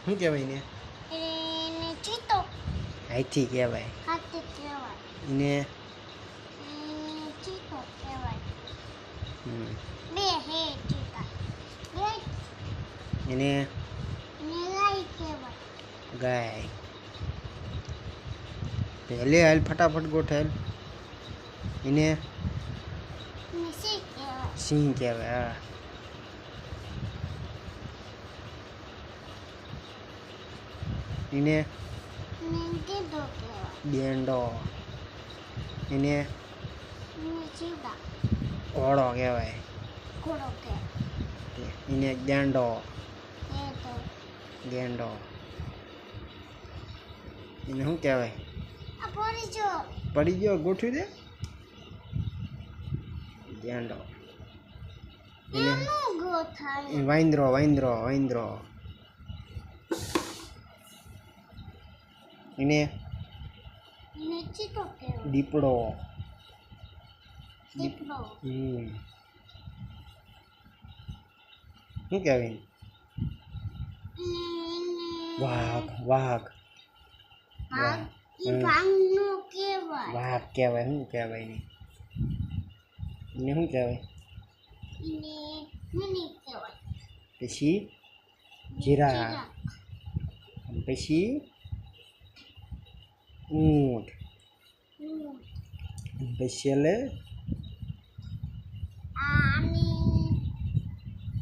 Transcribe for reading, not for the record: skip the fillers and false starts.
શું કહેવાય ને? એને ચીતો. હાથી કહેવાય. હાથી કહેવાય. એને ચીતો કહેવાય. હમ. બે હે ચીતા. બે એને ગાય કહેવાય. ગાય. લે હાલ ફટાફટ ગોઠેલ. એને સિંહ કહેવાય. સિંહ કહેવાય. હા. એને ગીધો કહેવાય. ગેંડો. એને ચીડા. ઘોડો કહેવાય. ઘોડો કહેવાય. એને ગેંડો. એ તો ગેંડો. એને શું કહેવાય? આ પડી જો. પડી ગયો ગોઠવી દે. ગેંડો. એને એનું ગોથાય. વાંદરો વાંદરો વાંદરો. એને ચીતો કહેવાય. દીપડો. દીપડો. શું કહેવાય? વાઘ વાઘ. વાઘ. ઈ ભાંગનો કહેવાય. વાઘ કહેવાય. શું કહેવાય નહીં? એને શું કહેવાય? એને મિની કહેવાય. પછી જીરાફ. પછી ઊંટ. પછી એટલે